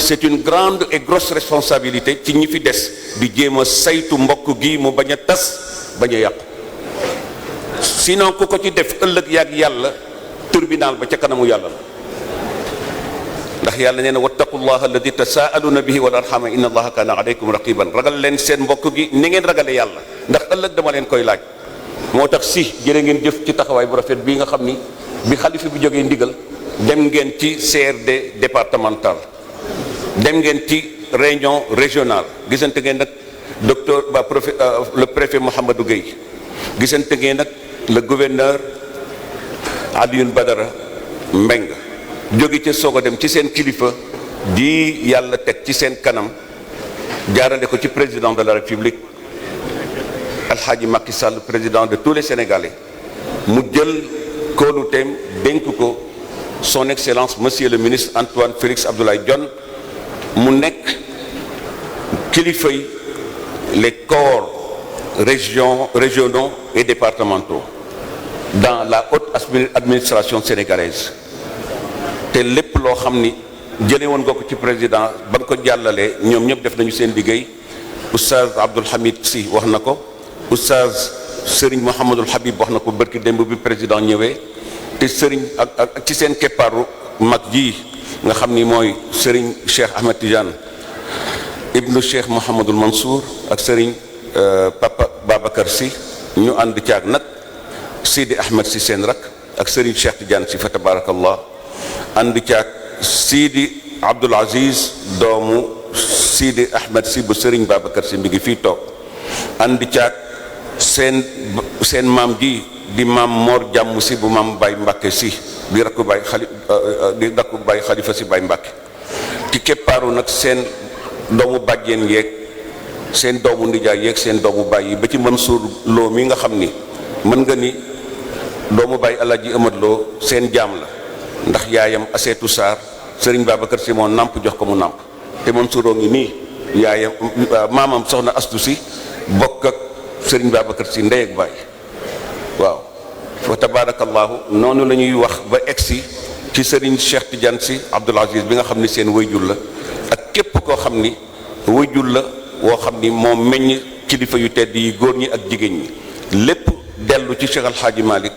c'est une grande et grosse responsabilité ci ñi fi des di jéem a saytu mbokk gi mu bañ a tas bañ a yàqu sinon ku ko ci def ëllëg yàgg yàlla tribunal ba ca kanamu yàlla la ndax yàlla nee na wattaqullaha alladi tasaaluna bihi wal arhama inna allaha kaana alaykum raqiban ragal leen seen mbokk gi ni ngeen ragale yàlla ndax ëllëg dama leen koy laaj moo tax si jërë ngeen jëf ci taxawaay bu rafet bii nga xam ni bi xalifa bi jógee ndigal dem ngeen ci CRD départemental dem ngeen ci réunion régionale gisante ngeen nag docteur le préfet Mouhamadou Gueye gisante ngeen nag le gouverneur Alioune Badara Mbeng jóge ca soog a dem ci seen kilifa di yàlla teg ci seen kanam jaarale ko ci président de la république Alhaji Macky Sall président de tous les Sénégalais mu jël kóoluteem dénk ko son excellence monsieur le ministre Antoine Félix Abdoulaye Dione mu nekk kilifa yi les corps régionaux et départementaux dans la haute administration sénégalaise te lépp loo xam ni jëlee woon nga ko ci président ba nga ko jàllalee ñoom ñëpp def nañu seen liggéey oustaz Abdoul Hamid Sy wax na ko oustaz Serigne Mouhamadul Habib wax na ko bërki démb bi président ñëwee te Serigne ak ci seen keppaaru mag ji nga xam ni mooy Serigne Cheikh Ahmed Tidiane ibnu Cheikh Mouhamadul Mansour ak Serigne Papa Babacar Sy ñu ànd caag nag Sidi Ahmed Sy seen rak ak Serigne Cheikh Tidiane Sy fa tabarakallah ànd caag Sidi Abdoul Aziz doomu Sidi Ahmed Sy bu Serigne Babacar Sy mi ngi fii toog ànd caag seen maam ji di maam Mor Jàmm Sy bu maam Baye Mbacke Sy di rakku Baye Xalifa Sy Baye Mbacke ci keppaaru nag seen doomu bàjjeen yeeg seen doomu ndijaay yeeg seen doomu baay yi ba ci Mansour Lo mi nga xam ni mën nga ni doomu Baye Alaaji Amad Lo seen jaam la ndax yaayam Aseetu Sarr Serigne Babacar Sy moo nàmp jox ko mu nàmp te Mansour ngi nii yaayam maamam soxna Astu Sy bokk ak Serigne Babacar Sy ndey ak baay waaw fa tabarakallahu noonu la ñuy wax ba egsi ci Serigne Cheikh Tidiane Sy Abdoul Aziz bi nga xam ni seen wayjur la ak képp koo xam ni wayjur la woo xam ni moo meññ kilifa yu tedd yi góor ñi ak jigéen ñi lépp dellu ci Cheikh Alhaaji Malick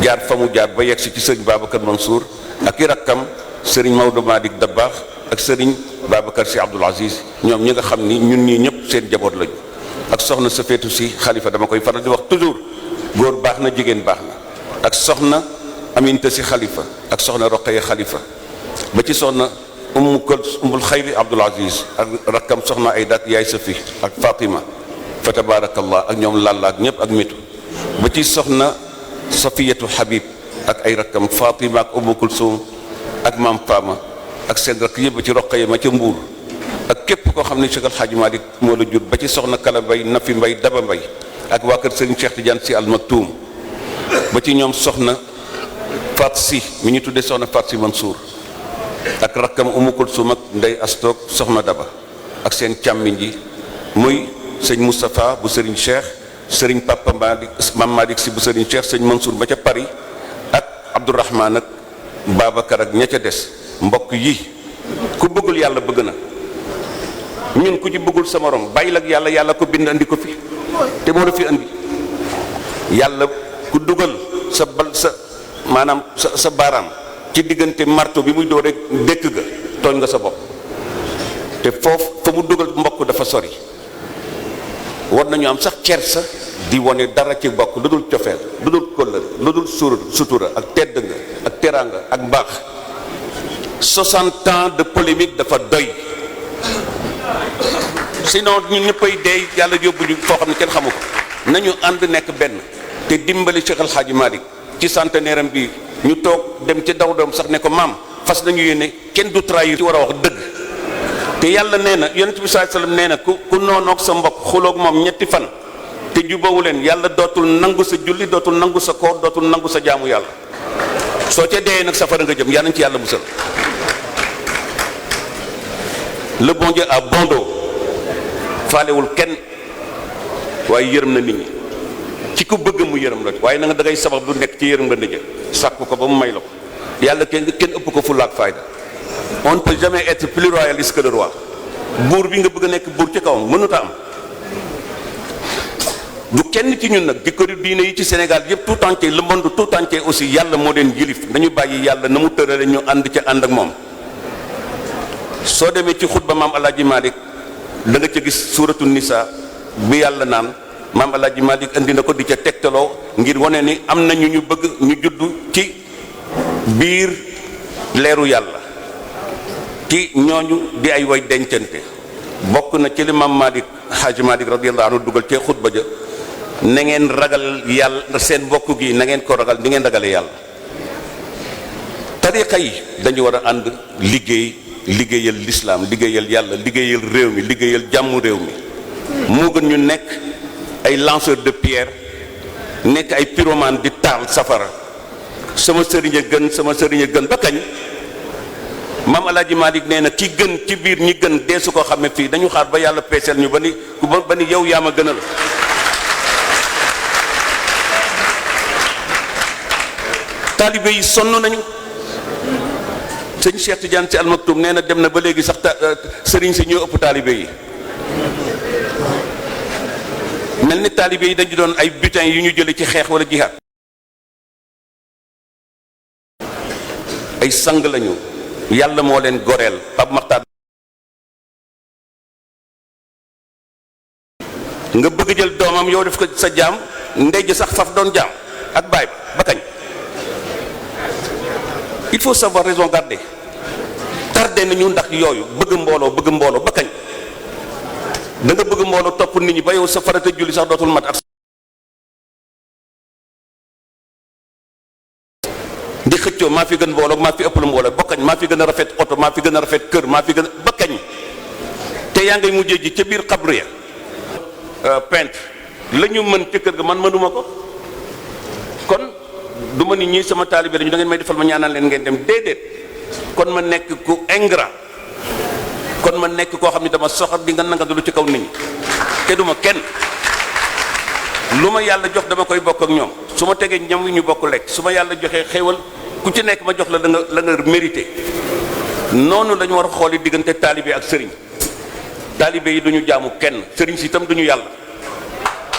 jaar fa mu jaar ba yegsi ci Serigne Babacar Mansour ak i rakkam Serigne Maodo Malick Dabakh ak Serigne Babacar Sy Abdoul Aziz ñoom ñi nga xam ni ñun ñii ñëpp seen jaboot lañu ak soxna Safeetu Sy xalifa dama koy faral di wax toujours góor baax na jigéen baax na ak soxna Aminta Sy xalifa ak soxna Roqaya xalifa ba ci soxna Ummul Xayri Abdoul Aziz ak rakkam soxna Ayda ak yaay Safi ak Fatima fa tabarakallah ak ñoom Lalla ak ñëpp ak mitu ba ci soxna Safiyatu Habib ak ay rakkam Fatima ak Umu Kulsum ak maam Fama ak seen rakk yëpp ba ci Roqaya ma ca Mbuur ak képp koo xam ne Cheikh Alhaaji Malick moo la jur ba ci soxna Kala Mbay Nafi Mbay Daba Mbay ak waa kër Serigne Cheikh Tidiane Sy Al Maktoum ba ci ñoom soxna Fat Sy mi ñu tuddee soxna Fat Sy Mansour ak rakkam Umu Kulsum ak Ndey Astoog soxna Daba ak seen càmmiñ ji muy sëñ Moustapha bu Serigne Cheikh Serigne Papa Malick Mam Malick Sy bu Serigne Cheikh sëñ Mansour ba ca Paris ak Abdourahman ak Babacar ak ña ca des mbokk yi ku bëggul yàlla bëgg na ñun ku ci bëggul sa morom bàyyil ak yàlla yàlla ko bind andi ko fi te moo la fi andi yàlla ku dugal sa maanaam sa baaraam ci diggante marto bi muy doo rek dëkk ga tooñ nga sa bopp te foofu fa mu dugal mbokk dafa sori war nañu am sax kersa di wane dara ci mbokk lu dul cofeel lu dul kóllëre lu dul sutura ak tedd nga ak teraanga ak mbaax 60 ans de polémique dafa doy sinon ñun ñëppay dee yàlla yóbbu ñu foo xam ne kenn xamu ko nañu ànd nekk benn te dimbali Cheikh El Hadji Malick ci centenaire am bi ñu toog dem ci daw doom sax ne ko maam fas nañu yéene kenn du trahir ci war a wax dëgg te yàlla nee na yonent bi sallallahu alayhi wasallam nee na ku noonoog sa mbokk xuloog moom ñetti fan te jubawu leen yàlla dootul nangu sa julli dootul nangu sa koor dootul nangu sa jaamu yàlla soo ca dee nag safara nga jëm yàlla nañ ci yàlla musal le bon Dieu a bon dos faalewul kenn waaye yërëm na nit ñi ci ku bëgg mu yërëm la waaye na nga da ngay sabab du nekk ci yërëm nga ndëjë sàkk ko ba mu may la ko yàlla kenn ëpp ko fulla ak fayda on ne peut jamais être plus royaliste que le roi buur bi nga bëgg a nekk buur ci kawam mënut a am. du kenn ci ñun nag di këru diine yi ci Sénégal yëpp tout entier le monde tout entier aussi yàlla moo leen yilif dañu bàyyi yàlla na mu tërale ñu ànd ca ànd ak moom. soo demee ci xutba maam Alaaji Malik da nga ca gis suuratu Nisa bi yàlla naan maam Alaaji Malik indi na ko di ca tegtaloo ngir wane ni am na ñu bëgg ñu juddu ci biir leeru yàlla ci ñooñu di ay way dencante bokk na ci li maam Malik Haaji Malik radiyallahu anhu dugal ci xutba ja na ngeen ragal yàlla seen bokk gi na ngeen ko ragal ni ngeen ragale yàlla. tariqa yi dañu war a ànd liggéeyal l'islam liggéeyal yàlla liggéeyal réew mi liggéeyal jàmm réew mi moo gën ñu nekk ay lanceur de pierre nekk ay pyromane di taal safara sama sëriñ a gën ba kañ. maam Alaaji Malik nee na ki gën ci biir ñi gën dee su ko xamee fii dañu xaar ba yàlla peeseel ñu ba ni yow yaa ma gënal. taalibe yi sonn nañu. sëñ Cheikh Tidiane Sy Al Maktoum nee na dem na ba léegi sax sëriñ si ñoo ëpp taalibe yi mel ni taalibe yi dañu doon ay butin yu ñu jële ci xeex wala jihaad. ay sang lañu yàlla moo leen goreel Pape Makhtar nga bëgg jël doomam yow def ko sa jaam ndey ji sax faf doon jaam ak baay ba kañ. il faut savoir raison garder tardé nañu ndax yooyu bëgg mbooloo ba kañ. da nga bëgg mbooloo topp nit ñi ba yow sa farata julli sax dootul mat ak di xëccoo maa fi gën mbooloo maa fi ëpp lu mbooloo ba kañ maa fi gën a rafet oto maa fi gën a rafet kër maa fi gën a ba kañ. te yaa ngay mujjee ji ca biir xabru ya peintre la ñu mën ca kër ga man mënuma ko kon du ma ni ñii sama taalibe dañu da ngeen may defal ma ñaanal leen ngeen dem déedéet kon ma nekk ku ingrat kon ma nekk koo xam ne dama soxor di nga nangadulu ci kaw nit ñi te duma kenn lu ma yàlla jox dama koy bokk ak ñoom su ma tegee ñam wi ñu bokk lekk su ma yàlla joxee xéewal ku ci nekk ma jox la la nga mérité. noonu lañu war a xooli diggante taalibe ak sëriñ taalibe yi duñu jaamu kenn sëriñ si itam duñu yàlla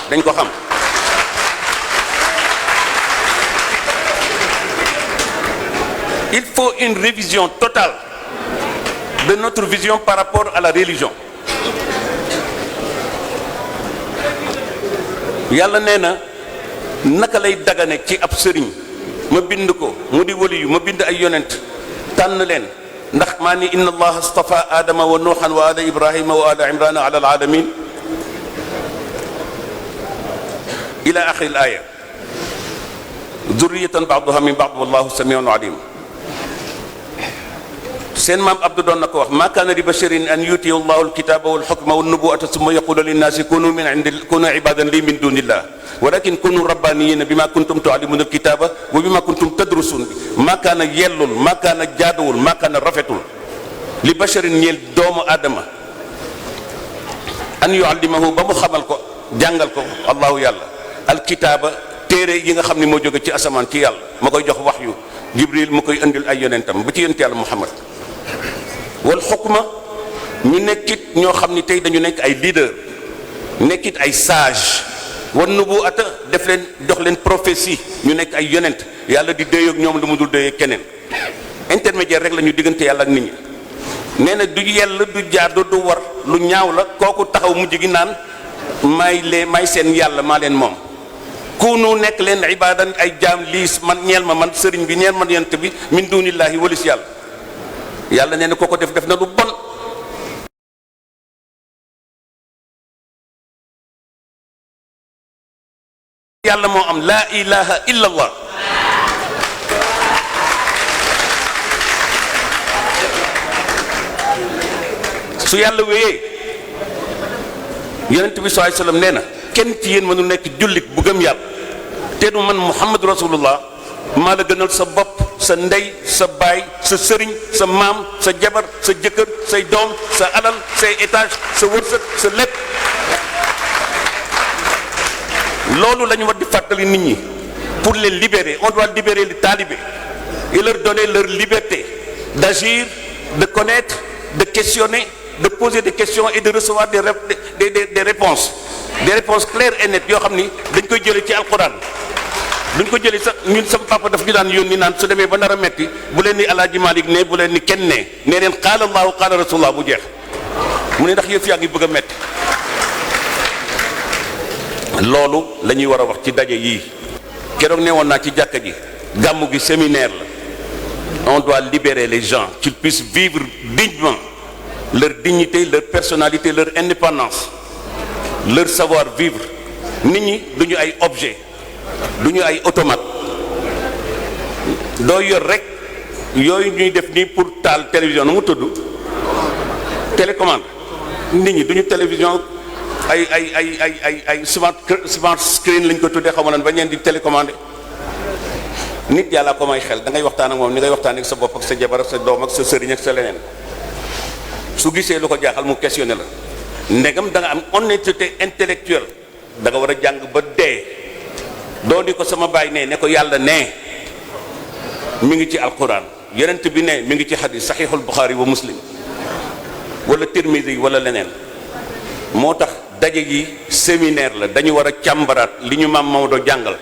dañ ko xam. Il faut une révision totale de notre vision par rapport à la religion. yàlla nee na naka lay dagane ci ab sëriñ ma bind ko mu di waliyu ma bind ay yonent tànn leen ndax maa ni inna allaha astafa adama wa nuuhan wa ala ibrahima wa ala imrana ala alalamin ila axiri al aya zurriyatan ba'duha min ba'd wallahu samiun alim. seen maam Abdou doon na ko wax maa kaana li basharin an yutiya allahu alkitaba walxukma wannubuwata summa yaqulu linnaasi kunu ibadan li min dunillah walakin kunu rabbaniyina bima kuntum tuallimuna alkitaba wa bima kuntum tadrusun maa kaana yellul maa kaana jaaduwul maa kaana rafetul li basharin ñeel doomu aadama an yuallimahu ba mu xamal ko jàngal ko allahu yàlla alkitaba téere yi nga xam ne moo jóge ci asamaan ci yàlla ma koy jox waxyu Jibril mu koy indil ay yonentam ba ci yonent yàlla Muhammad wal xukma ñu nekkit ñoo xam ni tey dañu nekk ay leader nekkit ay sage wan nubuwata def leen jox leen prophétie ñu nekk ay yonent yàlla di déy ak ñoom lu mu dul déy ak keneen intermédiaire rek la ñu diggante yàlla ak nit ñi. nee na du yell du jaadu du war lu ñaaw la kooku taxaw mujj gi naan may seen yàlla maa leen moom kunu nekk leen ibadan ay jaam liis man ñeel ma man sëriñ bi ñeel man yonent bi min dunillahi walis yàlla nee na ko def na lu bon. yàlla moo am laa ilaha illa allah su yàlla wéyee yonent bi sallallahu alayhi wasallam nee na kenn ci yéen mënu nekk jullit bu gëm yàlla te du man muhammadu rasulullah maa la gënal sa bopp sa ndey sa baay sa sëriñ sa maam sa jabar sa jëkkër say doom sa alal say étage sa wërsëg sa lépp. loolu la ñu war di fàttali nit ñi pour les libérer on doit libérer les talibés et leur donner leur liberté d'agir de connaître, de questionner, de poser des questions et de recevoir des réponses claires et nettes yoo xam ni dañ koy jëlee ci alquran. duñ ko jëlee sax ñun sama papa daf ñu daan yónni naan su demee ba nar a metti bu leen ni Alaaji Malik ne bu leen ni kenn nee leen qaala Allahu qaala rasulullah bu jeex mu ne ndax yëf yaa ngi bëgg a metti. loolu la ñuy war a wax ci daje yii keroog ne woon naa ci jàkka ji gàmmu gi séminaire la. On doit libérer les gens qu'ils puissent vivre dignement leur dignité, leur personnalité, leur indépendance, leur savoir-vivre. nit ñi duñu ay objet duñu ay automate doo yor rek yooyu ñuy def nii pour taal télévision nu mu tudd télécommande. nit ñi duñu télévision ay smart screen lañ ko tuddee xaw ma lan ba ñeen di télécommandé. nit yàlla ko may xel da ngay waxtaan ak moom ni ngay waxtaan ak sa bopp ak sa jabar ak sa doom ak sa sëriñ ak sa leneen su gisee lu ko jaaxal mu questionné la ndegam da nga am honnêteté intellectuelle da nga war a jàng ba dee doo di ko sama baay ne ko yàlla ne mi ngi ci alquran yonent bi ne mi ngi ci hadith sahihul Bukhari wa Muslim wala Tirmidhi wala leneen. moo tax daje yi séminaire la dañu war a càmbaraat li ñu maam Maodo jàngal.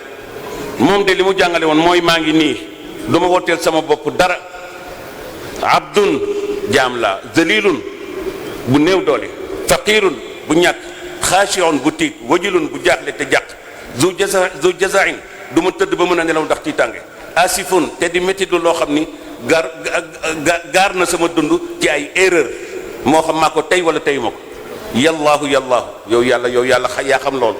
moom de li mu jàngale woon mooy maa ngi nii du ma wooteel sama bopp dara abdun jaam la zalilun bu néew doole faqirun bu ñàkk xaashiun bu tiit wajilun bu jaaxle te jàq zu jazain du ma tëdd ba mën a nelaw ndax tiitange asifun te di métti loo xam ni gaar na sama dund ci ay erreur moo xam maa ko tey wala tey ma ko yallaahu yow yàlla yaa xam loolu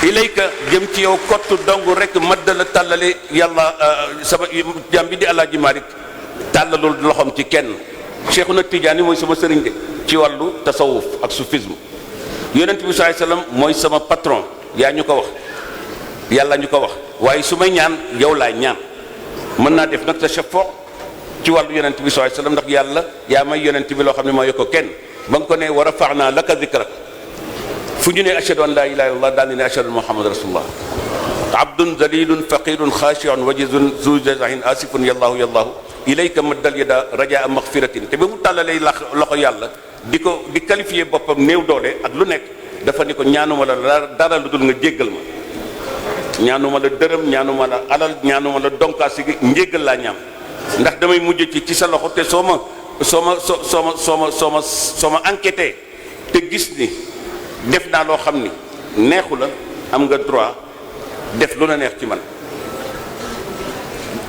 ilayka jëm ci yow kottu dong rek madda la tàllale yàlla sama jàmm bi di Alaaji Malik tàllalul loxoom ci kenn. Cheikhuna Tijaani mooy sama sëriñ de ci wàllu tasawuf ak soufisme yonent bi sallallahu alayhi wasallam mooy sama patron yaa ñu ko wax yàlla ñu ko wax waaye su may ñaan yow laay ñaan mën naa def nag sa chefo ci wàllu yonent bi sallallahu alayhi wasallam ndax yàlla yaa may yonent bi loo xam ne mooy ko kenn ba nga ko ne wa rafa'naa laka dhikrak fu ñu ne ashhadu an la ilaha illallah daal di ne ashhadu muhammad rasulullah abdun dalilun faqirun xaashiun wajizun zu jazain asifun yallaahu ilayka maddal yada rajaa maghfiratin te ba mu tàllalee loxo yàlla di qualifier boppam néew doole ak lu nekk dafa ni ko ñaanuma la dara lu dul nga jéggal ma ñaanuma la dërëm ñaanuma la alal ñaanuma la donkaasi gi njéggal laa ñaan ndax damay mujj ci sa loxo te soo ma enquêté te gis ni def naa loo xam ni neexu la am nga droit def lu la neex ci man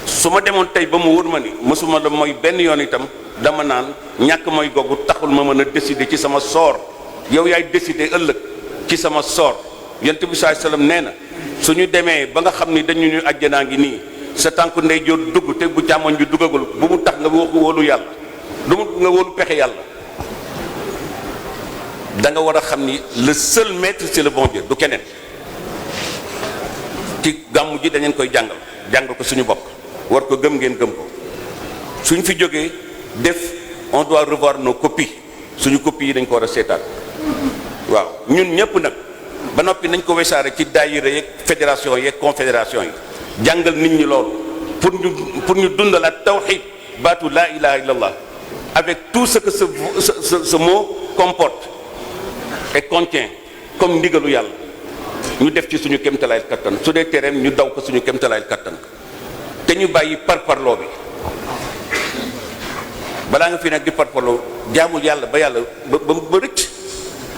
su ma demoon tey ba mu wóor ma ni mësuma la mooy benn yoon itam dama naan ñàkk mooy googu taxul ma mën a décider ci sama sort yow yaay décider ëllëg ci sama sort yonent bi sallallahu alayhi wasallam nee na suñu demee ba nga xam ni dañu ñu àjjanaa ngi nii sa tànku ndeyjoor dugg te bu càmmoñ bi duggagul bu mu tax nga waxu wóolu yàlla du mu nga wóolu pexe yàlla da nga war a xam ni le seul maître c'est le bon Dieu du keneen ci gàmmu ji dañeen koy jàngal ko suñu bopp war ko gëm ngeen gëm ko suñ fi jógee def on doit revoir nos copies suñu copies yi dañ ko war a seetaan waaw ñun ñëpp nag ba noppi nañ ko wesaare ci daayira yeeg fédération yeeg confédération yi jàngal nit ñi loolu pour ñu dundalaat tawhid baatu la ilaha illallah avec tout ce que ce mot comporte et contient comme ndigalu yàlla ñu def ci suñu kéemtalaay kattan su dee tereem ñu daw ko suñu kéemtalaay kattan te ñu bàyyi parparloo bi balaa nga fi nag di parparloo jaamul yàlla ba yàlla ba rëcc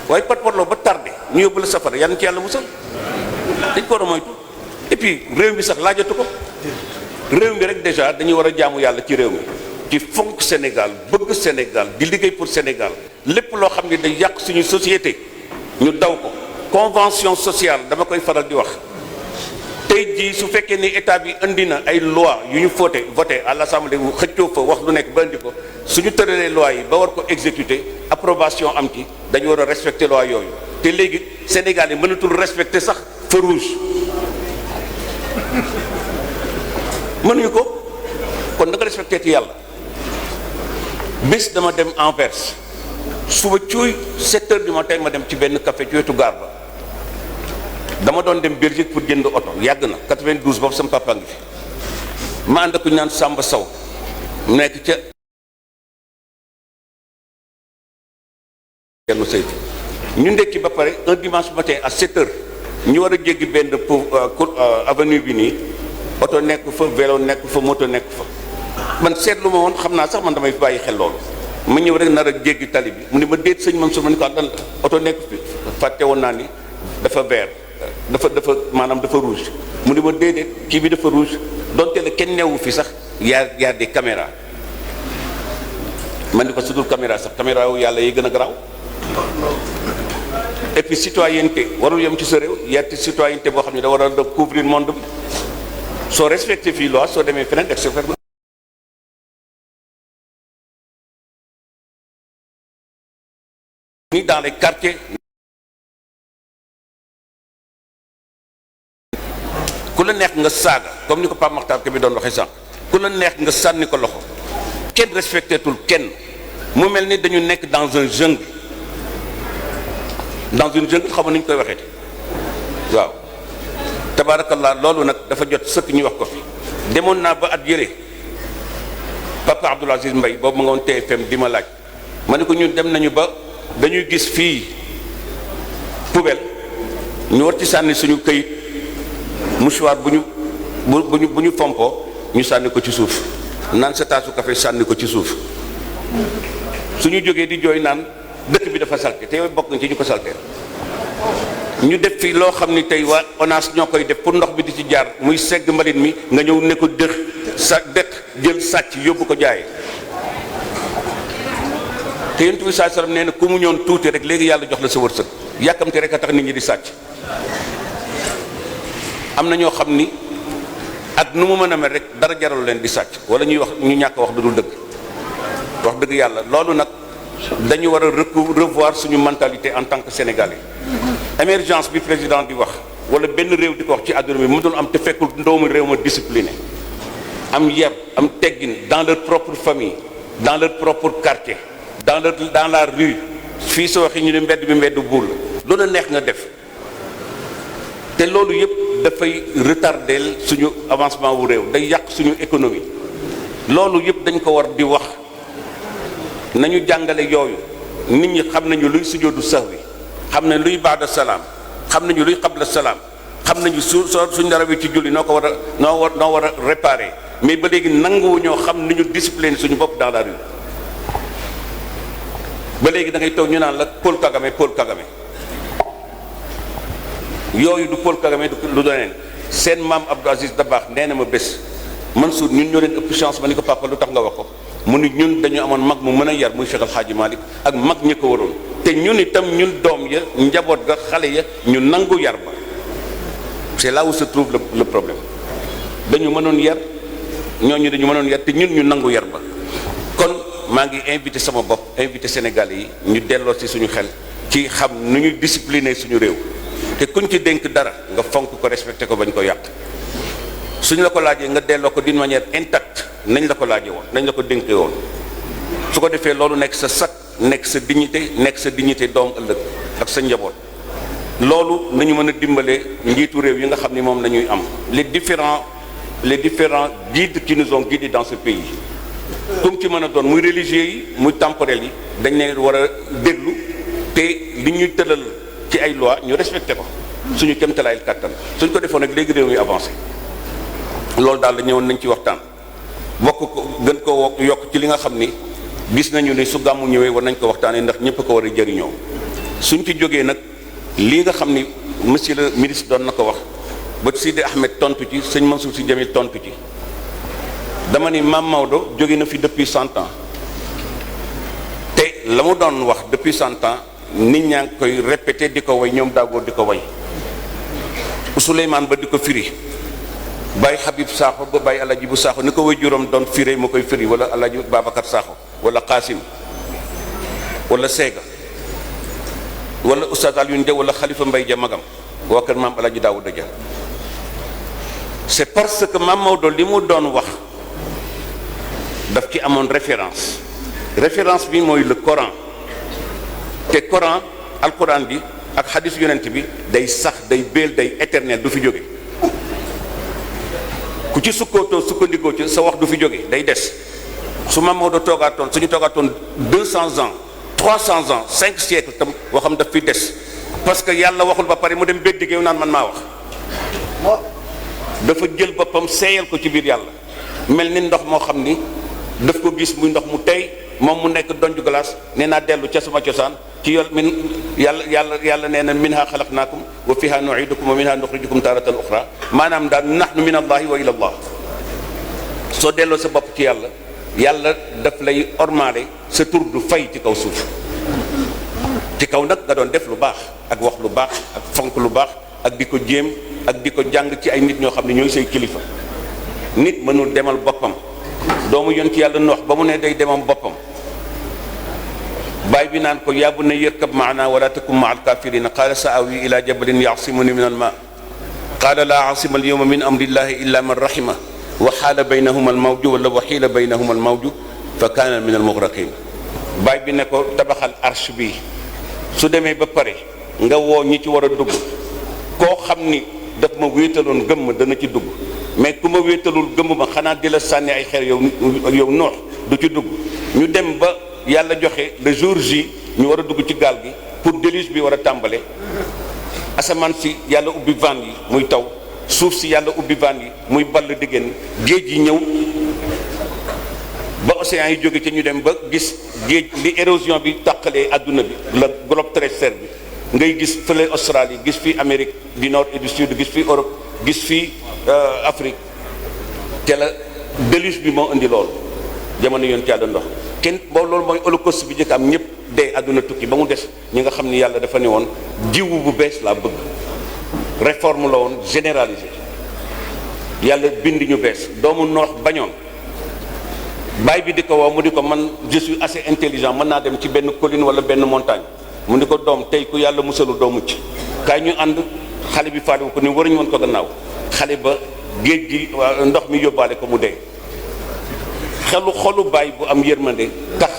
waaye parparloo ba tardé ñu yóbbu la safara yàlla na ci yàlla musal dañ ko war a moytu et puis réew mi sax laajatu ko réew mi rek déjà dañuy war a jaamu yàlla ci réew mi ci fonk Sénégal bëgg Sénégal di liggéey pour Sénégal lépp loo xam ne day yàq suñu société ñu daw ko convention sociale dama koy faral di wax tey jii su fekkee ni état bi indi na ay loi yu ñu voté à l'Assemblée wu xëccoo fa wax lu nekk ba indi ko suñu tëralee loi yi ba war ko exécuter approbation am ci dañu war a respecter loi yooyu te léegi Sénégal yi mënatul respecter sax feu rouge mënuñu ko kon da nga respecté ci yàlla bés dama dem Anvers suba cuuy 7 heures du matin ma dem ci benn café ci wetu gaar ba dama doon dem Belgique pour jënd oto yàgg na 92 boobu sama papa ngi fi ma ànd ak ku ñu naan Samba Sow nekk ca Thierno Seydou ñu ndekki ba pare un dimanche matin à 7 heures ñu war a jéggi benn avenue bi nii oto nekk fa vélo nekk fa moto nekk fa man seetlu ma woon xam naa sax man damay bàyyi xel loolu ma ñëw rek nar a jéggi tali bi mu ne ma déet sëñ Mansour ma ni ko lan oto nekk fi fàtte woon naa ni dafa vert dafa maanaam dafa rouge mu ne ma déedéet kii bi dafa rouge donte la kenn newu fi sax yaa des caméras man ni ko sudul caméra sax caméra wu yàlla yi gën a garaaw et puis citoyenneté warul yem ci sa réew yetti citoyenneté boo xam ne da war a couvrir monde bi soo respecté fii loi soo demee feneen et cetera ni dans les quartiers ku la neex nga saaga comme ni ko Pape Makhtar Kébé doon waxee sànq ku la neex nga sànni ko loxo kenn respecté tul kenn mu mel ni dañu nekk dans un jungle xam ni ñu koy waxee waaw tabarakallah loolu nag dafa jot sëkk ñu wax ko fi demoon naa ba at yëre Papa Abdoul Aziz Mbaye boobu ma nga woon TFM di ma laaj ma ne ko ñun dem nañu ba dañuy gis fii poubelle ñu war ci sànni suñu këyit mouchoir bu ñu fompoo ñu sànni ko ci suuf naan sa taasu café sànni ko ci suuf suñu jógee di jooy naan dëkk bi dafa salte te yow bokk nga ci ñu ko salteel ñu def fi loo xam ni tey waa ONAS ñoo koy def pour ndox bi di ci jaar muy segg mbalit mi nga ñëw ne ko dëkk jël sàcc yóbbu ko jaay te yonent bi saa sallam nee na ku mu ñoon tuuti rek léegi yàlla jox la sa wërsëg yàkkamte rek a tax nit ñi di sàcc am na ñoo xam ni ak nu mu mën a mel rek dara jaral leen di sàcc wala ñuy wax ñu ñàkk wax lu dul dëgg wax dëgg yàlla loolu nag dañu war a revoir suñu mentalité en tant que sénégalais émergence bi président di wax wala benn réew di ko wax ci àdduna bi mu dul am te fekkul ndoomu réew ma discipliné am yar am teggin dans leur propre famille dans leur propre quartier dans la rue fii soo waxee ñu ne mbedd bi mbedd buur la loolu neex nga def te loolu yëpp dafay retardeel suñu avancement wu réew day yàq suñu économie loolu yëpp dañ ko war di wax nañu jàngale yooyu nit ñi xam nañu luy sujoodu sahwi xam ne luy baada salaam xam nañu luy qabla salaam xam nañu suñ dara wi ci julli noo war a réparer mais ba léegi nanguwu ñoo xam ni ñu discipline suñu bopp dans la rue ba léegi da ngay toog ñu naan la Paul Kagame yooyu du Paul Kagame du doneen seen maam Abdou Aziz Dabakh nee na ma bés Mansour ñun ñoo leen ëpp chance ma ni ko papa lu tax nga wax ko mu ni ñun dañu amoon mag mu mën a yar muy Cheikh El Hadji Malick ak mag ñi ko waroon te ñun itam ñun doom ya njaboot ga xale ya ñu nangu yar ba c'est là où se trouve le problème dañu mënoon yar ñooñu dañu mënoon yar te ñun ñu nangu yar ba kon maa ngi invité sama bopp invité Sénégalais yi ñu delloo ci suñu xel ci xam nu ñu discipliner suñu réew te kuñ ci dénk dara nga fonk ko respecté ko bañ ko yàq suñ la ko laajee nga delloo ko d'une manière intacte nañ la ko laajee woon nañ la ko dénkee woon su ko defee loolu nekk sa sac nekk sa dignité doom ëllëg ak sa njaboot loolu nañu mën a dimbalee njiitu réew yi nga xam ni moom la ñuy am les différents guides qui nous ont guidés dans ce pays comme ci mën a doon muy religieux yi muy temporel yi dañ leen war a déglu te li ñuy tëral ci ay loi ñu respecté ko suñu kéemtalaayal kàttan suñ ko defoon nag léegi réew mi avancé loolu daal la ñëwoon nañ ci waxtaan bokk ko gën ko yokk ci li nga xam ni gis nañu ni su gàmmu ñëwee war nañ ko waxtaanee ndax ñëpp ko war a jëriñoo suñ ci jógee nag lii nga xam ni monsieur le ministre doon na ko wax ba Sidi Ahmed tontu ci sëñ Mansour Sy Djamil tontu ci dama ni Mame Maodo jóge na fi depuis 100 ans te la mu doon wax depuis 100 ans nit ñaa ngi koy répété di ko way ñoom daagoo di ko way Souleymane ba di ko firi Baye Habib Sakho ba Baye Alaji bu Sakho ni ko way juróom doon firé ma koy firi wala Alaji Babacar Sakho wala Qasim wala Sega wala Oustaz Alioune Dia wala Khalifa Mbaye Dia magam waa kër maam Alaji Daouda Dia c'est parce que Mame Maodo li mu doon wax daf ci amoon référence bi mooy le Coran te Coran alquran bi ak hadith yonent bi day sax day béel day éternel du fi jóge ku ci sukkandikoo ci sa wax du fi jóge day des su Mame Maodo toogaatoon suñu toogaatoon 200 ans 300 ans 5 siècles tam waxam daf fi des parce que yàlla waxul ba pare mu dem beddi géew naan man maa wax dafa jël boppam seeyal ko ci biir yàlla mel ni ndox moo xam ni daf ko gis muy ndox mu tey moom mu nekk donju glace nee naa dellu ca sama cosaan ci yol min yàlla nee na minha xalaqnaakum wa fiha nuidukum wa minha nuxrijukum taratan uxra maanaam daal nahnu min allahi wa ila allah soo delloo sa bopp ci yàlla yàlla daf lay ormaale sa tur du fay ci kaw suuf ci kaw nag nga doon def lu baax ak wax lu baax ak fonk lu baax ak di ko jéem ak di ko jàng ci ay nit ñoo xam ne ñooy say kilifa nit mënul demal boppam doomu yoon ci yàlla noox ba mu ne day demam boppam baay bi naan ko yaa bunayya irkab maana wala takun maa alkafirina qaala sa awi ila jabalin yaasimuni min alma qaala laa asima alyawma min amrillahi illa man rahima wa xaala baynahuma almawju wala wa xiila baynahuma almawju fa kaana min almugraqin baay bi ne ko tabaxal arche bi su demee ba pare nga woo ñi ci war a dugg koo xam ni daf ma wéetaloon gëmm dana ci dugg mais ku ma wéetalul gëmm ma xanaa di la sànni ay xeer yow noox du ci dugg ñu dem ba yàlla joxe le jour J ñu war a dugg ci gaal gi pour déluge bi war a tàmbale asamaan si yàlla ubbi vent yi muy taw suuf si yàlla ubbi vent yi muy ball diggéen géej yi ñëw ba océan yi jóge ci ñu dem ba gis géej li érosion bi tàqalee adduna bi la globe terrestre bi ngay gis fële Australie gis fii Amérique du Nord et du Sud gis fii Europe gis fii Afrique te la déluge bi moo indi loolu jamono yoon ci yàlla ndox kenn boo loolu mooy holocauste bi njëkk am ñëpp dee àdduna tukki ba mu des ñi nga xam ni yàlla dafa ne woon jiwu bu bees laa bëgg réforme la woon généralisée yàlla bind ñu bees doomu noox bañoon baay bi di ko woo mu di ko man je suis assez intelligent mën naa dem ci benn colline wala benn montagne mu di ko doom tey ku yàlla musalu doo mucc kaay ñu ànd xale bi faale ko ni waruñu woon ko gannaaw xale ba géej gi ndox mi yóbbaale ko mu dee xolu baay bu am yërmande tax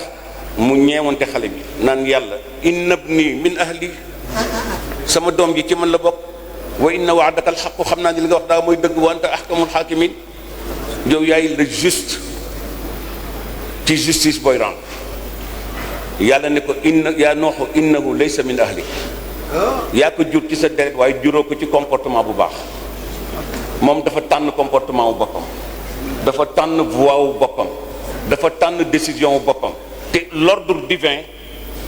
mu ñeewante xale bi naan yàlla inna ibni min ahli sama doom ji ci man la bokk wa inna wa'daka alxaqu xam naa ni li nga wax daa mooy dëgg wa anta ahkamul xaakimin yow yaay le juste ci justice booy rang yàlla ne ko yaa nooxu innahu laysa min ahli yaa ko jur ci sa deret waaye juróo ko ci comportement bu baax moom dafa tànn comportement wu boppam dafa tànn voie wu boppam dafa tànn décision wu boppam te l'ordre divin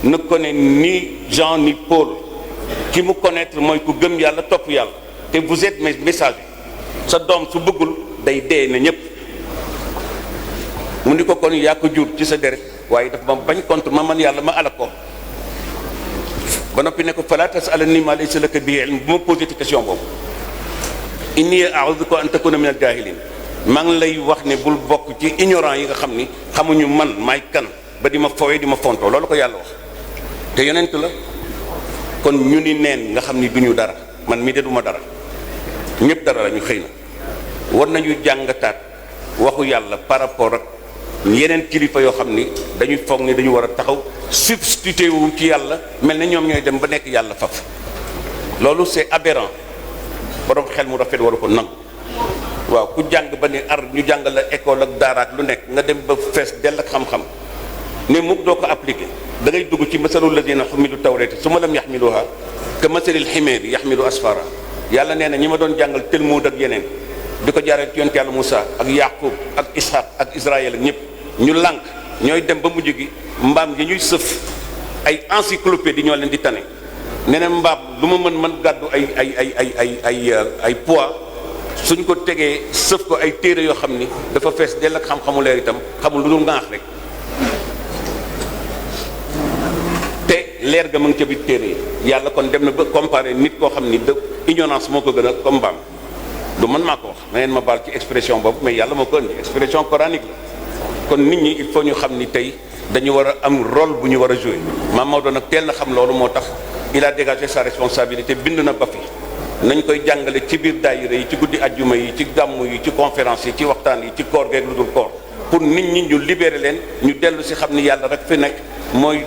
ne connaît ni Jean ni Paul ki mu connaître mooy ku gëm yàlla topp yàlla te vous êtes mes messagers sa doom su bëggul day dee na ñépp mu ni ko kon yaa ko jur ci sa deret waaye dafa ma bañ contre ma man yàlla ma alak ko ba noppi ne ko fala tas'alni ma laysa laka bihi ilm bu ma posé ci question boobu inni a'udhuka an takuna min al-jahilin maa ngi lay wax ne bul bokk ci ignorant yi nga xam ni xamuñu man maay kan ba di ma fowee di ma fontoo loolu ko yàlla wax te yonent la kon ñu ni neen nga xam ni duñu dara man mi de duma dara ñëpp dara la ñu xëy na war nañu jàngataat waxu yàlla par rapport ak yeneen kilifa yoo xam ni dañuy foog ni dañu war a taxaw substitué wu ci yàlla mel na ñoom ñooy dem ba nekk yàlla faf loolu c'est aberrant borom xel mu rafet waru ko nangu waaw ku jàng ba ne ñu jàngal la école ak daara ak lu nekk nga dem ba fees dell ak xam-xam ne mukk doo ko appliqué da ngay dugg ci masalul ladina xumilu tawrata su ma lam yaxmiluha ka masalil ximeeri yaxmilu asfara yàlla nee na ñi ma doon jàngal Talmud ak yeneen di ko jaaree ci yonent yàlla Moussa ak Yaqub ak Ishaq ak Israël ak ñëpp ñu lànk ñooy dem ba mujj gi mbaam yi ñuy sëf ay encyclopédie ñoo leen di tane nee na mbaam lu ma mën gàddu ay poids suñ ko tegee sëf ko ay téere yoo xam ni dafa fees dell ak xam-xamu leer itam xamul lu dul ngaax rek te leer ga ma ngi ca biir téere yi yàlla kon dem na ba comparé nit koo xam ni de ignorance moo ko gën a comme mbaam du man maa ko wax na ngeen ma baal ci expression boobu mais yàlla moo ko indi expression coranique la kon nit ñi il faut ñu xam ni tey dañu war a am rôle bu ñu war a jouer Maam Maodo nag teel na xam loolu moo tax il a dégagé sa responsabilité bind na ba fi nañ koy jàngale ci biir daayira yi ci guddi ajjuma yi ci gàmmu yi ci conférence yi ci waxtaan yi ci koor geeg lu dul koor pour nit ñi ñu libérer leen ñu dellu si xam ni yàlla rek fi nekk mooy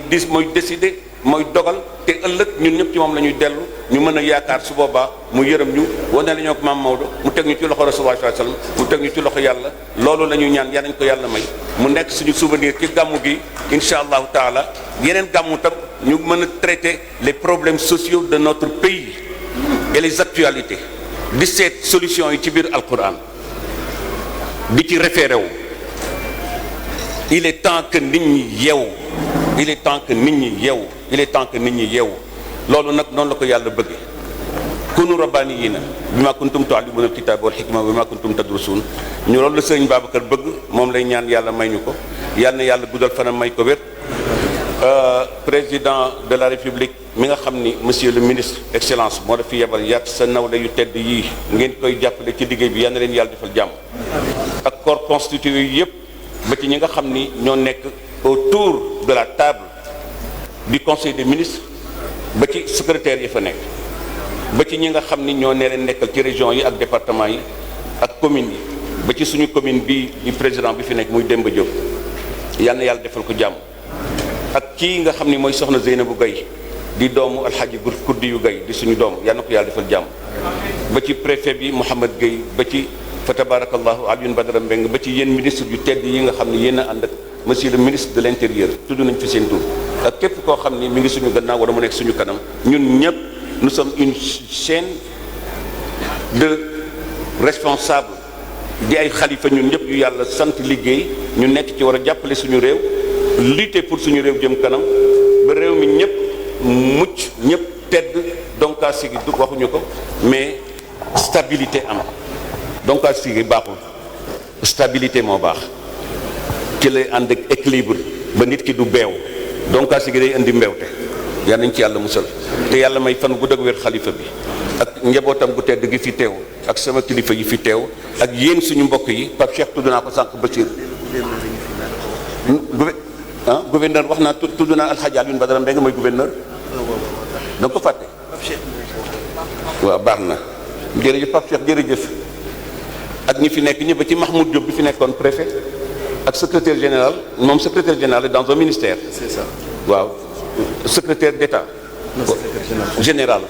décider mooy dogal te ëllëg ñun ñëpp ci moom la ñuy dellu ñu mën a yaakaar su boobaa mu yërëm ñu wane la ñoo ko maam Maodo mu teg ñu ci loxo Rasulullah sallallahu alayhi wasallam mu teg ñu ci loxo yàlla loolu la ñuy ñaan yal nañ ko yàlla may mu nekk suñu souvenir ci gàmmu gi incha allahu taala yeneen gàmmu tam ñu mën a traiter les problèmes sociaux de notre pays et les actualités di seet solution yi ci biir alquran di ci référé wu. Il est temps que nit ñi yeewu il est temps que nit ñi yeewu il est temps que nit ñi yeewu loolu nag noonu la ko yàlla bëggee kunu rabbaaniyiina bimaa kuntum tuallimuuna al-kitaaba wal hikma wa bimaa kuntum tadrusuun ñu loolu la sëriñ Babacar bëgg moom lay ñaan yàlla may ñu ko yàlla na yàlla guddal fanam may ko wér. Président de la République mi nga xam ni monsieur le ministre excellence moo daf fi yebal yàgg sa nawle yu tedd yii ngeen koy jàppale ci liggéey bi yal na leen yàlla defal jàmm ak corps constitué yi yëpp. ba ci ñi nga xam ni ñoo nekk autour de la table du conseil des ministres ba ci secrétaire yi fa nekk ba ci ñi nga xam ni ñoo ne leen nekkal ci région yi ak département yi ak communes yi ba ci suñu commune bi di président bi fi nekk muy Demba Diop yal na yàlla defal ko jàmm ak kii nga xam ni mooy soxna Zeynabou Gaye di doomu alxaaji Kurdi yu Gaye di suñu doom yal na ko yàlla defal jàmm ba ci préfet bi Mouhamad Gueye ba ci fa tabarakallahu Alioune Badara Mbeng ba ci yéen ministre yu tedd yi nga xam ne yéen a ànd ak monsieur le ministre de l'intérieur tudd nañ fi seen tur ak képp koo xam ni mi ngi suñu gannaaw wala mu nekk suñu kanam ñun ñëpp nous sommes une chaîne de responsables di ay xalifa ñun ñëpp yu yàlla sant liggéey ñu nekk ci war a jàppale suñu réew lutter pour suñu réew jëm kanam ba réew mi ñëpp mucc ñëpp tedd donc à sigi du waxuñu ko mais stabilité am donc à sigi baaxul stabilité moo baax ci lay ànd ak équilibre ba nit ki du beew donc à sigi day indi mbeewte yal nañ ci yàlla musal te yàlla may fan gu dëgg wér xalifa bi ak njabootam gu tedd gi fi teew ak sama kilifa yi fi teew ak yéen suñu mbokk yi Pape Cheikh tudd naa ko sànq Bachir gouverneur wax naa tudd naa Alxaaji Alioune Badara Mbengue mooy gouverneur da nga ko fàtte waaw baax na jërëjëf Pape Cheikh jërëjëf ak ñi fi nekk ñi ba ci Mahmoud Diop bi fi nekkoon préfet ak secrétaire général moom secrétaire général dans un ministère. C'est ça. waaw secrétaire d'État. général.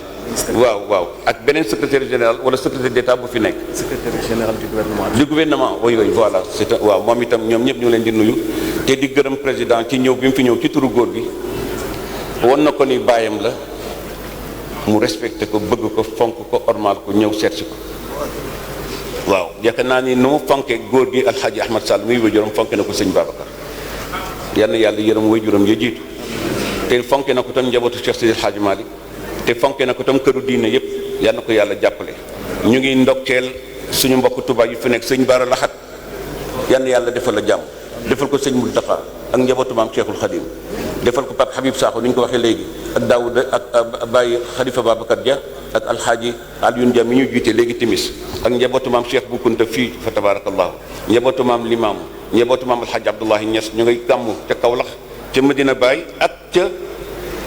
waaw ak beneen secrétaire général wala secrétaire d'État bu fi nekk. secrétaire général du gouvernement. du gouvernement oui voilà c'est waaw moom itam ñoom ñëpp ñu leen di nuyu te di gërëm président ci ñëw bi mu fi ñëw ci turu góor gi won na ko ni baayam la mu respecté ko bëgg ko fonk ko ormal ko ñëw seet si ko waaw yaakaar naa ni nu mu fonkee góor gi Alxaaji Ahmad Sall muy waajuram fonke na ko sëñ Babacar yal na yàlla yërëm waajuram ya jiitu te fonke na ko tam njabootu Cheikh Seydi Hadji Malick te fonke na ko tam këru diine yëpp yal na ko yàlla jàppale ñu ngi ndokkeel suñu mbokk Tuubaa yu fi nekk sëñ Baara Laxat yal na yàlla defal la jàmm defal ko sëñ Muntaxa ak njabootu maam Cheikhul Khadim defal ko Pape Habib Sakho ni ñu ko waxee léegi ak Daouda ak Baye Khalifa Babacar Dia ak Alxaaji Alioune Dia mi ñu jiite léegi timis ak njabootu maam Cheikh Bou Kounta fii fa tabarakallahu njabootu maam Limam njabootu maam Alxaaji Abdoulahi Niass ñu ngay gàmmu ca Kaolack ca Medina Baye ak ca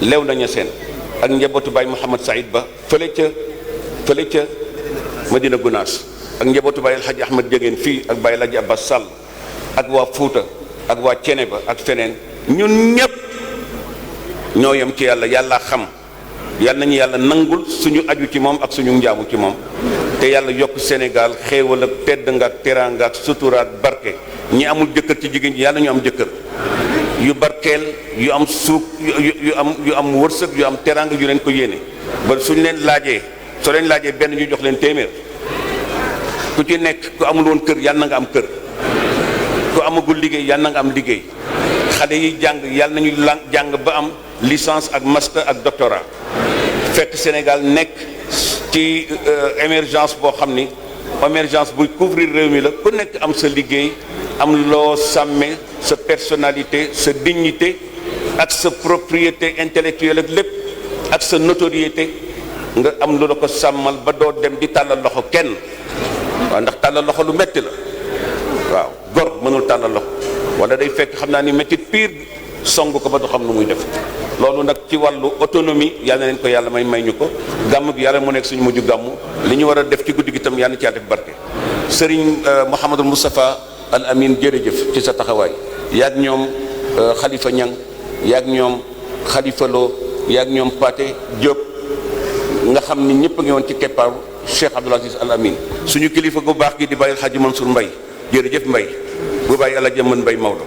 Léona Niassène ak njabootu Baye Mouhamad Saïd Ba fële ca Medina Gounass ak njabootu Baye Alxaaji Ahmad Diegane fii ak Baye Laji Abbas Sall ak waa Fuuta ak waa Ceneba ak feneen ñun ñëpp ñoo yem ci yàlla yàlla xam yàlla nañu yàlla nangul suñu aju ci moom ak suñu njaamu ci moom te yàlla yokk Sénégal xéewal ak tedd nga ak teraanga ak sutura ak barke ñi amul jëkkër ci jigéen ñi yàlla ñu am jëkkër yu barkeel yu am suuk yu am wërsëg yu am teraanga yu leen ko yéene ba suñ leen laajee soo leen laajee benn ñu jox leen téeméer ku ci nekk ku amul woon kër yàlla na nga am kër ku amagul liggéey yàlla na nga am liggéey xale yi jàng yàlla nañu jàng ba am licence ak master ak doctorat fekk Sénégal nekk ci émergence boo xam ni émergence buy couvrir réew mi la ku nekk am sa liggéey am loo sàmmee sa personnalité sa dignité ak sa propriété intellectuelle ak lépp ak sa notoriété nga am lu la ko sàmmal ba doo dem di tàllal loxo kenn waaw ndax tàllal loxo lu metti la waaw gor mënul tàllal loxo wala day fekk xam naa ni métit pire song ko ba du xam nu muy def loolu nag ci wàllu autonomie yal na leen ko yàlla may ñu ko gàmm gi yàlla mu nekk suñu mujj gàmm li ñu war a def ci guddi gi tam yàlla na ci def barke Serigne Mouhamadou Moustapha Al Amin jërëjëf ci sa taxawaay yaag ñoom Khalifa Niang yaag ñoom Khalifa Lo yaa ak ñoom Pathé Diop nga xam ni ñëpp a ngi woon ci keppaaru Cheikh Abdoul Aziz Al Amin suñu kilifa gu baax gi di bàyyi El Hadj Mansour Mbaye jërëjëf Mbaye bu bàyyi El Hadj Mbaye Maodo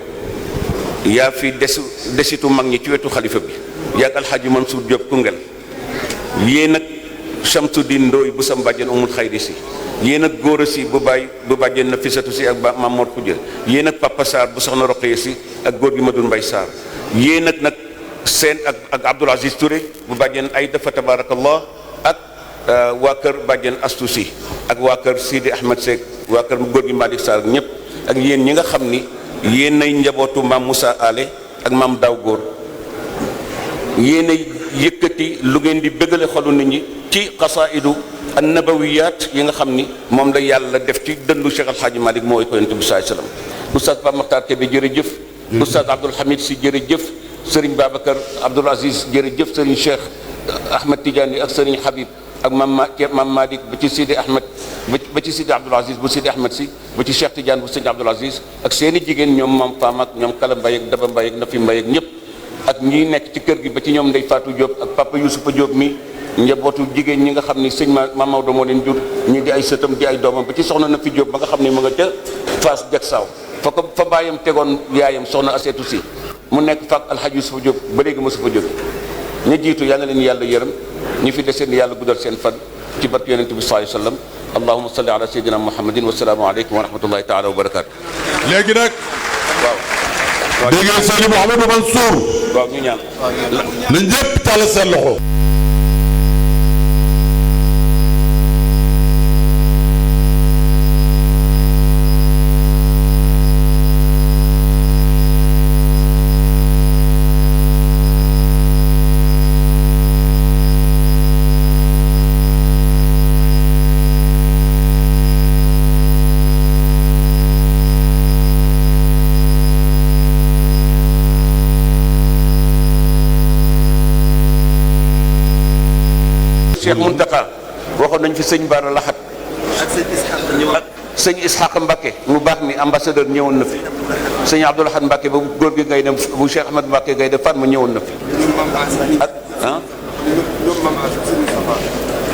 yaa fi desitu mag ñi ci wetu xalifa bi yaa ak El Hadj Mansour Diop Koungheul yéen ak Chamsuddin Ndoy bu sa mbàjjen amul xayri si yéen ak góor si bu bàjjen na fisatu si ak ba Mamor Khoudia yéen ak Papa Sarr bu soxna Roqeye si ak góor gi Madoune Mbaye Sarr yéen ak nag seen ak Abdoul Aziz Touré bu bàjjen ay dafa tabarakallah ak waa kër bàjjen Astou si ak waa kër Sidi Ahmed Seck waa kër góor gi Malick Sarr ñëpp ak yéen ñi nga xam ni yéen ay njabootu maam Moussa Ale ak maam Daw Góor yéen ay yëkkati lu ngeen di bëggale xolu nit ñi ci xasaidu an nabawiyaat yi nga xam ni moom la yàlla def ci dëndu Cheikh Al Hadji Malick moo ko yonent bi sallallahu alayhi wasallam oustaz Pape Makhtar Kébé jërëjëf oustaz Abdoul Hamid si jërëjëf Serigne Babacar Abdoul Aziz jërëjëf Serigne Cheikh Ahmed Tidiane ak Serigne Habib ak maam Malick ba ci Sidi Ahmed ba ci Sidi Abdoul Aziz bu Sidi Ahmed si ba ci Cheikh Tidiane bu Serigne Abdoul Aziz ak seeni jigéen ñoom maam Fama ak ñoom Kala Mbaye ak Daba Mbaye ak Nafi Mbaye ak ñëpp ak ñi nekk ci kër gi ba ci ñoom Ndey Fatou Diop ak Papa Youssoufa Diop mi njabootu jigéen ñi nga xam ni sëñ Maam Maodo moo leen jur ñi di ay sëtam di ay doomam ba ci soxna Nafi Diop ba nga xam ne mu nga ca Fass Jaksaaw fa bàyyam tegoon yaayam soxna Aseetu si mu nekk faak Alhaji Youssoufa Diop ba léegi mosu fa jóge ña jiitu yal na leen yàlla yërëm ñi fi deseen yàlla guddal seen fan ci barke yonent bi sallallahu alayhi wa sallam allahumma salli ala sayyidina muhammadin wa salaamu aleykum wa rahmatullahi taala wa barakaatu. léegi nag. waaw. dégg nga sëñ Mouhamadou Mansour. waaw ñu ñaan. na ñëpp tàll seen loxo. Cheikh Muntaka waxoon nañ fi sëñ Bara Lahat ak sëñ Ishaq Mbacké mu baax mi ambassadeur ñëwoon na fi sëñ Abdou Lahad Mbacké ba góor gi ngay dem bu Cheikh Ahmed Mbacké ngay def Fatma ñëwoon na fi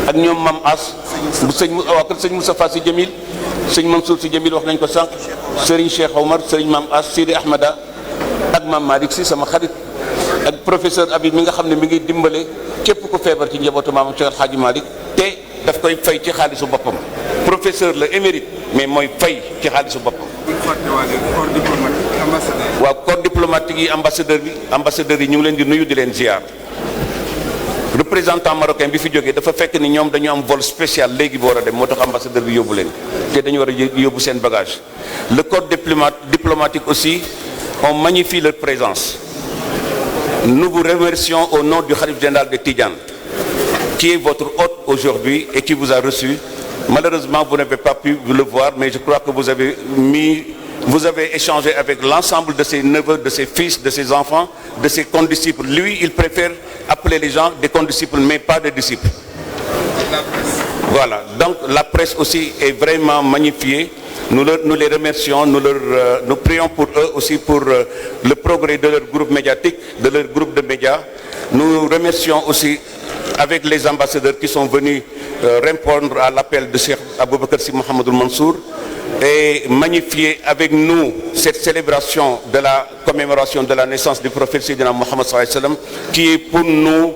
ak ñoom Mam As bu sëñ waa kër sëñ Moustapha Sy Jamil sëñ Mansour Sy Jamil wax nañ ko sànq Serigne Cheikh Omar Serigne Mam As Sidi Ahmada ak Mam Malick Sy sama xarit ak professeur Habib mi nga xam ne mi ngi dimbale képp ku feebar ci njabootu maam Cheikh El Hadji Malick te daf koy fay ci xaalisu boppam professeur la émérite mais mooy fay ci xaalisu boppam. waaw corps diplomatique yi ambassadeurs yi ñu ngi leen di nuyu di leen ziar représentant marocain bi fi jógee dafa fekk ni ñoom dañu am vol spécial léegi bu war a dem moo tax ambassadeur bi yóbbu leen te dañu war a yóbbu seen bagage le corps diplomatique aussi on magnifie leur présence. Nous vous remercions au nom du Khalife général de Tidjane, qui est votre hôte aujourd'hui et qui vous a reçu. Malheureusement, vous n'avez pas pu le voir, mais je crois que vous avez échangé avec l'ensemble de ses neveux, de ses fils, de ses enfants, de ses condisciples. Lui, il préfère appeler les gens des condisciples, mais pas des disciples. Voilà. Donc, la presse aussi est vraiment magnifiée. Nous les remercions, nous prions pour eux aussi pour le progrès de leur groupe médiatique, de leur groupe de médias. Nous remercions aussi avec les ambassadeurs qui sont venus répondre à l'appel de Cheikh Aboubacar Sy Mouhamadoul Mansour et magnifier avec nous cette célébration de la commémoration de la naissance du prophète Sayyidina Muhammad sallallahu alayhi wa sallam, qui est pour nous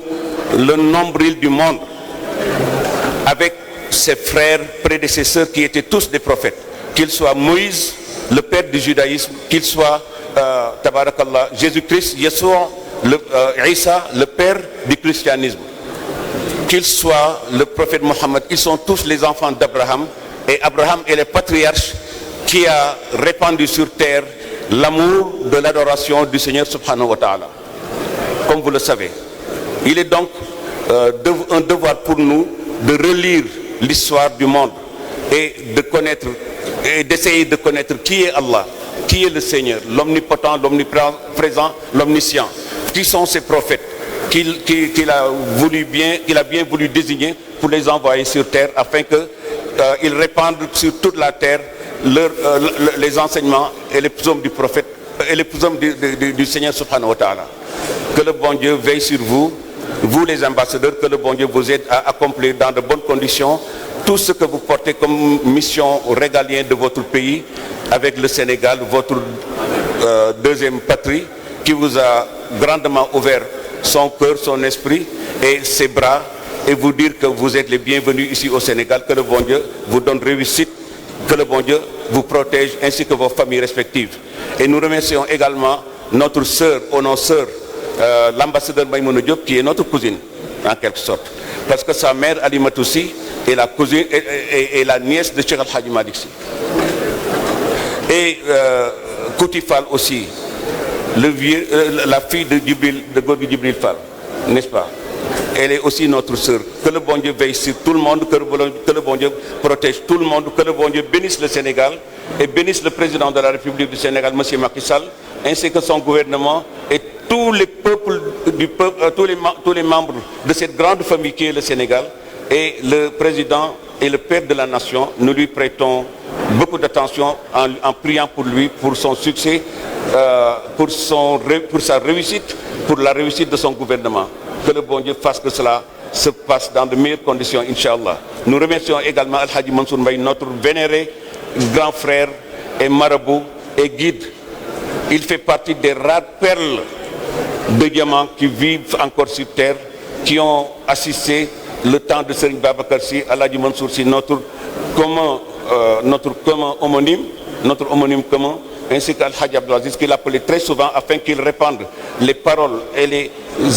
le nombril du monde, avec ses frères prédécesseurs qui étaient tous des prophètes. Qu'il soit Moïse, le père du judaïsme, qu'il soit Tabarakallah, Jésus-Christ, Yeshua, Isa, le père du christianisme, qu'il soit le prophète Mohammed, ils sont tous les enfants d'Abraham, et Abraham est le patriarche qui a répandu sur terre l'amour de l'adoration du Seigneur subhanahu wa ta'ala, comme vous le savez. Il est donc un devoir pour nous de relire l'histoire du monde et de connaître et d'essayer de connaître qui est Allah, qui est le Seigneur, l'omnipotent, l'omniprésent, l'omniscient, qui sont ces prophètes qu'il a bien voulu désigner pour les envoyer sur terre afin qu'ils répandent sur toute la terre les enseignements et les psaumes du prophète et les psaumes du Seigneur subhanahu wa ta'ala. Que le bon Dieu veille sur vous vous les ambassadeurs, que le bon Dieu vous aide à accomplir dans de bonnes conditions tout ce que vous portez comme mission régalienne de votre pays avec le Sénégal, votre deuxième patrie, qui vous a grandement ouvert son cœur, son esprit et ses bras, et vous dire que vous êtes les bienvenus ici au Sénégal, que le bon Dieu vous donne réussite, que le bon Dieu vous protège ainsi que vos familles respectives. Et nous remercions également notre sœur, l'ambassadeur Maïmouna Diop, qui est notre cousine en quelque sorte, parce que sa mère Alimatou Sy est la cousine et la nièce de Cheikh Al Hadji Malick Sy. Et Kouti Fall aussi, la fille de Gorgui Djibril Fall, n'est-ce pas? Elle est aussi notre sœur. Que le bon Dieu veille sur tout le monde, que le bon Dieu protège tout le monde, que le bon Dieu bénisse le Sénégal et bénisse le président de la République du Sénégal, M. Macky Sall, ainsi que son gouvernement et tous les peuples tous les membres de cette grande famille qui est le Sénégal. Et le président et le père de la nation, nous lui prêtons beaucoup d'attention en priant pour lui, pour son succès, pour sa réussite, pour la réussite de son gouvernement. Que le bon Dieu fasse que cela se passe dans de meilleures conditions, Inch'Allah. Nous remercions également Al-Hadji Mansour Mbaye, notre vénéré grand frère et marabout et guide. Il fait partie des rares perles de diamants qui vivent encore sur terre, qui ont assisté le temps de Serigne Babacar Sy, Al-Hadji Mansour Sy, notre homonyme commun, ainsi qu'Al-Hadji Abdou Aziz, qu'il appelait très souvent afin qu'il répande les paroles et les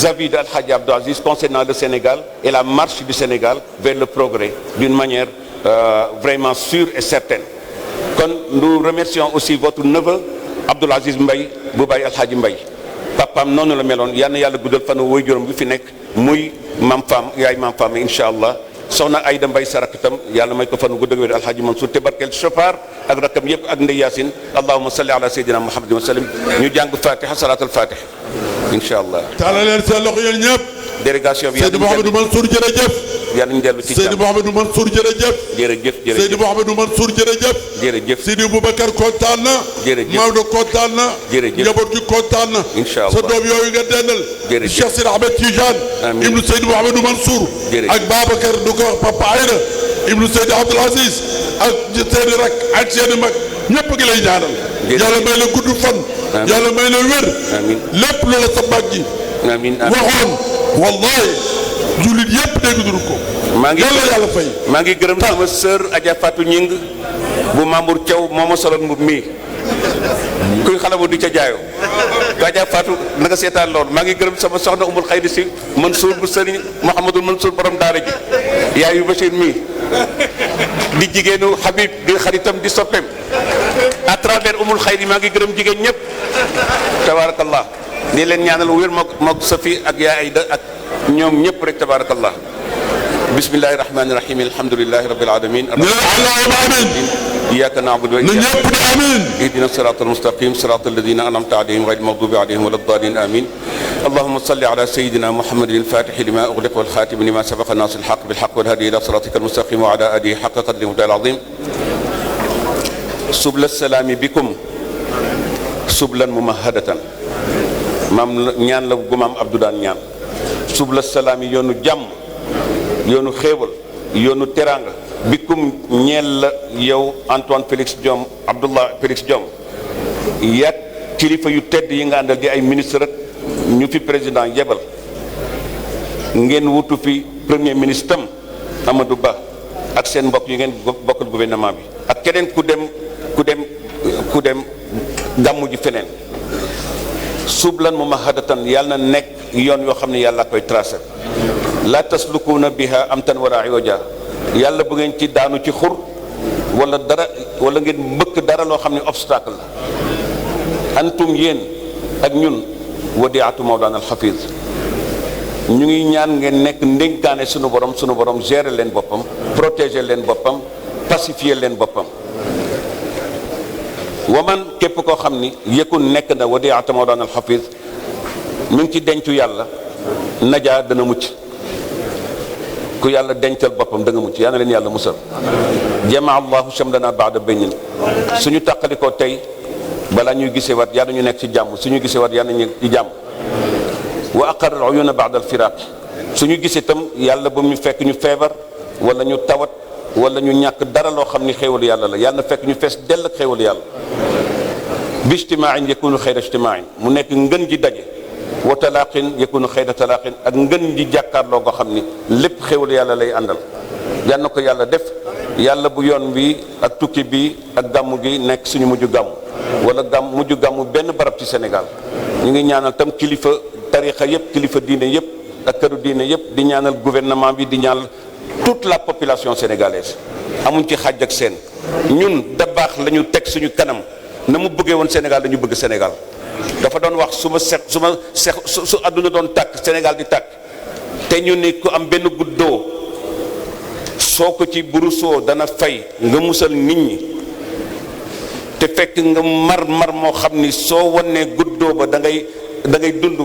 avis d'Al-Hadji Abdou Aziz concernant le Sénégal et la marche du Sénégal vers le progrès d'une manière vraiment sûre et certaine. Nous remercions aussi votre neveu Abdoul Aziz Mbaye bu Baye Al-Hadji Mbaye. Papaam noonu la meloon, yal na yàlla guddal fan woy juróom bi fi nekk muy maam Fam yaay maam Fam incha allah. Soxna Ayda Mbaye sa rakk tam yàlla may ko fan gu dëgg wér Alhaji Mansour te barkeel Chopar ak rakkam yëpp ak Ndey Yaasin. Allahumma salli ala sayyidina Muhammadin wa sallim. ñu jàng Fatiha salaatul Fatiha incha allah. taalal leen seen loxo yéen ñëpp. délégation bi Seydi Mouhamadou Mansour jërëjëf. yàlla ñu dellu ci Seydi Mouhamadou Mansour jërëjëf. jërëjëf Seydi Mouhamadou Mansour jërëjëf. jërëjëf Seydi Boubacar kontaan na. jërëjëf Maodo kontaan na. jërëjëf njaboot gi kontaan na. incha allah sa doom yooyu nga dendal. jërëjëf Cheikh Sidi Ahmed Tidiane. amiin ibnu Seydi Mouhamadou Mansour. jërëjëf ak Babacar du ko Papa Aïda ibnu Seydi Abdoul Aziz ak seeni rak ak seeni mag ñëpp ngi lay ñaanal. yàlla may la gudd fan. yàlla may la wér. amiin lépp lu la sa mag ji. amiin waxoon wallahi jullit yëpp dégg nañu ko. yàlla fay. maa ngi gërëm sama sœur Adja Fatou Ñing bu Mamour Thiaw moo ma soloon mbub mii kuy xale bu di ca jaayoo Adja Fatou na nga seetaan loolu. maa ngi gërëm sama soxna Umul Xayri Si Mansour bu Sëriñ Mouhamadul Mansour borom daara ji yaayu Bachir mii di jigéenu Habib di xaritam di soppeem à travers Umul Xayri maa ngi gërëm jigéen ñëpp tabarakallah di leen ñaanal wér mook Safi ak yaa Ayda ak ñoom ñëpp rek tabarakallah. bismillahi rahmani rahim alhamdulillahi rabbil alamin iyyaka na'budu wa iyyaka nasta'in ihdina siratal mustaqim siratal ladina an'amta alayhim ghayril maghdubi alayhim waladdallin amin اللهم صل على سيدنا محمد الفاتح لما أغلق والخاتم لما سبق الناصر الحق بالحق والهادي إلى صراطك المستقيم وعلى آله حق قدره العظيم سبل السلام بكم سبلا ممهدة maam ñaan la gu maam Abdou daan ñaan subla salaam yi yoonu jàmm yoonu xéewal yoonu teraanga bikum ñeel la yow Antoine Félix Diome Abdallah Félix Diome yaat kilifa yu tedd yi nga àndal di ay ministre rek ñu fi président yebal ngeen wutu fi premier ministre tam Amadou Ba ak seen mbokk yi ngeen bokkal gouvernement bi ak keneen ku dem gàmmu ji feneen sublan mumahadatan yàlla na nekk yoon yoo xam ne yàlla koy tracé la taslukuuna biha amtan wala iwaja yàlla bu ngeen ci daanu ci xur wala ngeen mbëkk dara loo xam ne obstacle la antum yéen ak ñun wadiatu mawlana alxafiz ñu ngi ñaan ngeen nekk ndénkaane sunu borom gérer leen boppam protéger leen boppam pacifier leen boppam waman képp koo xam ni yëkkun nekk na wadiata mawlana alxafiz mi ngi ci dencu yàlla najaa dana mucc ku yàlla dencal boppam da nga mucc yal na leen yàlla musal jamaa allahu shamlana baada baynin suñu tàqalikoo tey balaa ñuy gisee wat yàlla ñu nekk ci jàmm suñu gisee wat yàlla ñu ci jàmm wa aqarra uyuna baada alfiraq suñu gis itam yàlla ba mu fekk ñu feebar wala ñu tawat wala ñu ñàkk dara loo xam ni xéewalu yàlla la yàlla na fekk ñu fees dell ak xéewalu yàlla bi ijtimaain yakunu xayra ijtimaain mu nekk ngën ji daje wa talaaqin yakunu xayra talaaqin ak ngën ji jàkkaarloo goo xam ni lépp xéewalu yàlla lay àndal yal na ko yàlla def yàlla bu yoon bi ak tukki bi ak gàmmu gi nekk suñu mujj gàmmu wala mujj gàmmu benn barab ci Sénégal ñu ngi ñaanal tam kilifa tarixa yëpp kilifa diine yëpp ak këru diine yëpp di ñaanal gouvernement bi di ñaanal toute la population sénégalaise amuñ ci xàjj ak seen ñun da baax la ñu teg suñu kanam na mu bëggee woon Sénégal dañu bëgg Sénégal dafa doon wax su àdduna doon tàkk Sénégal di tàkk te ñu ni ku am benn guddoo soo ko ci burusoo dana fay nga musal nit ñi te fekk nga mar moo xam ni soo wannee guddoo ba da ngay dund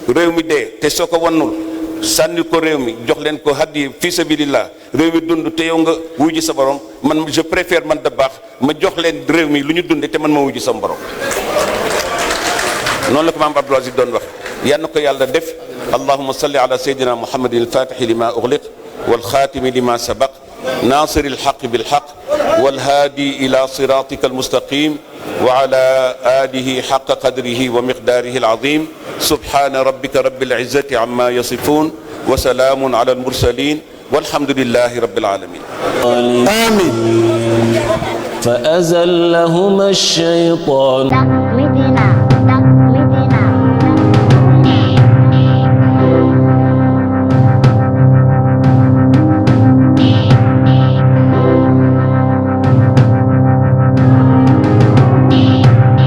réew mi dee te soo ko wannul sànni ko réew mi jox leen ko hadiya fi sabilillah réew mi dund te yow nga wuji sa borom man je préfère man da baax ma jox leen réew mi lu ñu dunde te man ma wuji sa borom noonu la ko maam Abdoul Aziz doon wax yal na ko yàlla def allahumma salli ala sayyidina muhammadin al-fatihi lima ughliq wal khatimi lima sabaq nasir al-haqq bil haqq wal hadi ila siratika al-mustaqim wa ala alihi haqqa qadrihi wa miqdarihi al-azim subhana rabbika rabbil izzati amma yasifun wa salamun ala al-mursalin walhamdulillahi rabbil alamin آمين فأزلهما الشيطان